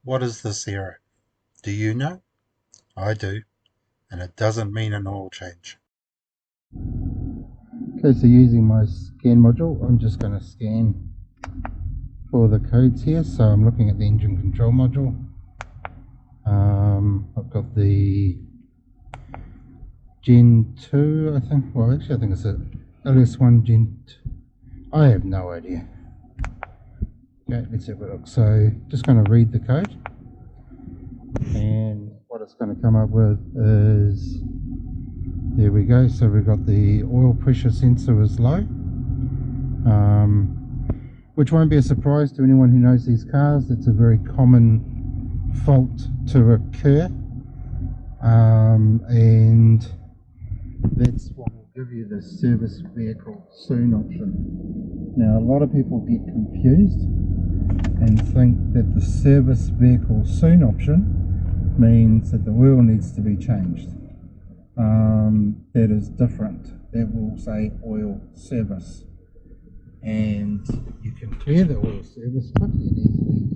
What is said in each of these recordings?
What is this error? Do you know? I do, and it doesn't mean an oil change. Okay, so using my scan module, I'm just going to scan for the codes here. So I'm looking at the engine control module. I've got the Gen 2, I think. Well, actually, I think it's a LS1 Gen 2. I have no idea. Okay, let's have a look. So just going to read the code, and what it's going to come up with is, there we go. So we've got the oil pressure sensor is low, which won't be a surprise to anyone who knows these cars. It's a very common fault to occur, and that's what will give you the service vehicle soon option. Now, a lot of people get confused and think that the service vehicle soon option means that the oil needs to be changed. That is different. That will say oil service, and you can clear the oil service quickly and easily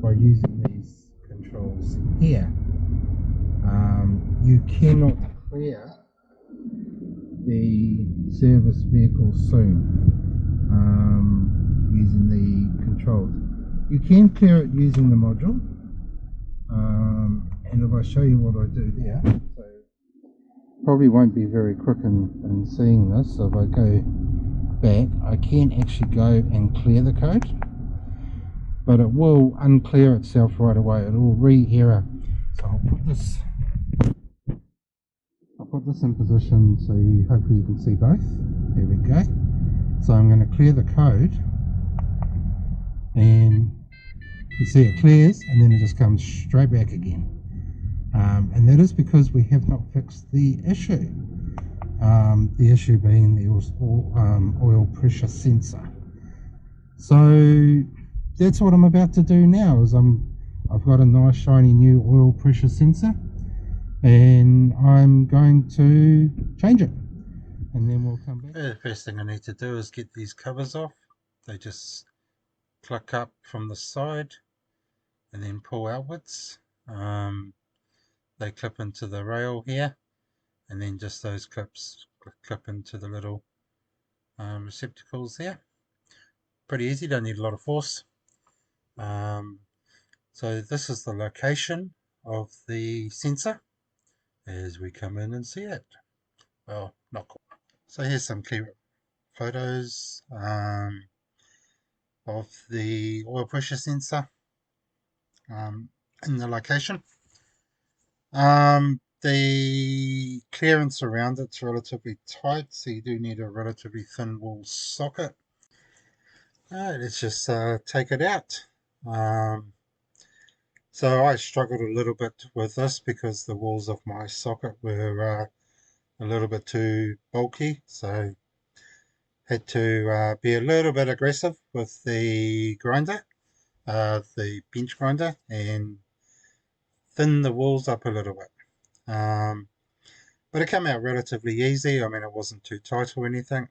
by using these controls here. You cannot clear the service vehicle soon using the controls. You can clear it using the module, and if I show you what I do there, so probably won't be very quick in seeing this. So if I go back, I can actually go and clear the code, but it will unclear itself right away. It will re-error. So I'll put this in position so hopefully you can see both. There we go. So I'm going to clear the code, and you see it clears and then it just comes straight back again. And that is because we have not fixed the issue. The issue being the oil pressure sensor. So that's what I'm about to do now. Is I've got a nice shiny new oil pressure sensor, and I'm going to change it, and then we'll come back. The first thing I need to do is get these covers off. They just click up from the side and then pull outwards. They clip into the rail here, and then just those clips clip into the little receptacles there. Pretty easy, don't need a lot of force. So this is the location of the sensor as we come in and see it. Well, not cool. So here's some clear photos of the oil pressure sensor in the location. The clearance around it's relatively tight, so you do need a relatively thin wool socket. Alright, let's just take it out. So I struggled a little bit with this because the walls of my socket were a little bit too bulky, so had to be a little bit aggressive with the grinder, the bench grinder, and thin the walls up a little bit. But it came out relatively easy. I mean, it wasn't too tight or anything.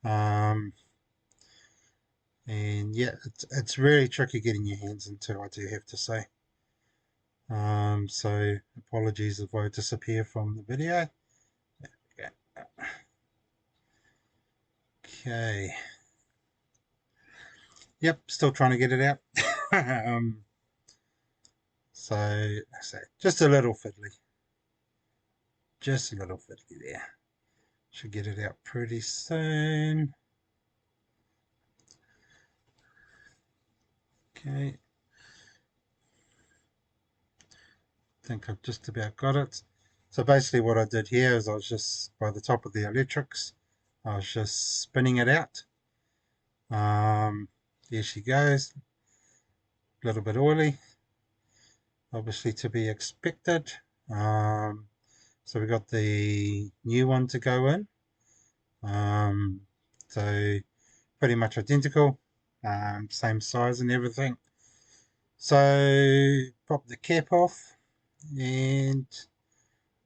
And yeah, it's really tricky getting your hands into, I do have to say. So apologies if I disappear from the video. Okay. Yep, still trying to get it out. So just a little fiddly. Just a little fiddly there. Should get it out pretty soon. Okay. Think I've just about got it. So basically what I did here is I was just by the top of the electrics, I was just spinning it out. There she goes. A little bit oily, obviously to be expected. So we got the new one to go in. So pretty much identical, same size and everything. So pop the cap off and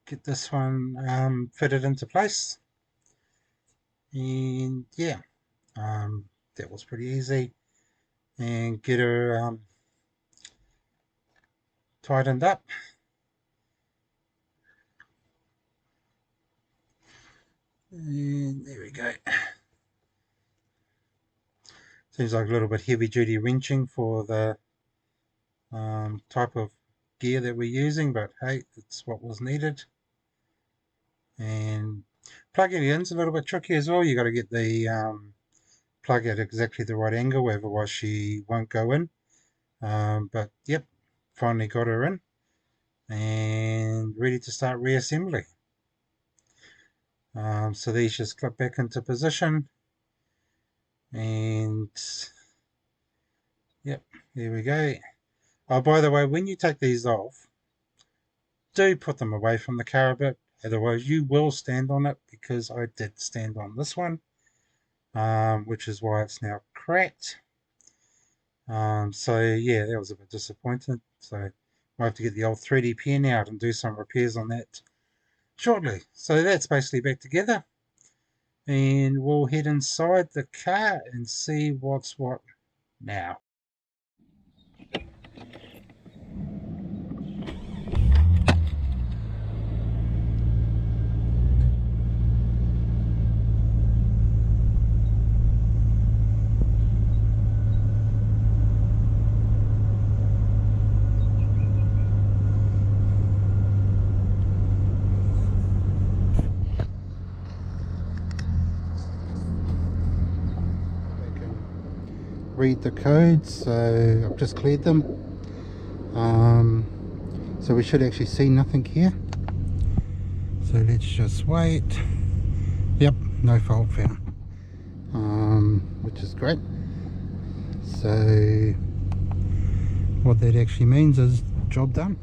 get this one fitted into place. And yeah, that was pretty easy. And get her tightened up. And there we go. Seems like a little bit heavy duty wrenching for the type of gear that we're using, but hey, it's what was needed. And plugging it in is a little bit tricky as well. You got to get the plug at exactly the right angle, otherwise she won't go in. But yep, finally got her in and ready to start reassembly. So these just clip back into position, and yep, there we go. Oh, by the way, when you take these off, do put them away from the car a bit, otherwise you will stand on it, because I did stand on this one, which is why it's now cracked. So yeah, that was a bit disappointing. So I have to get the old 3D pen out and do some repairs on that shortly. So that's basically back together, and we'll head inside the car and see what's what now. Read the codes, so I've just cleared them. So we should actually see nothing here. So let's just wait. Yep, no fault found. Which is great. So what that actually means is job done.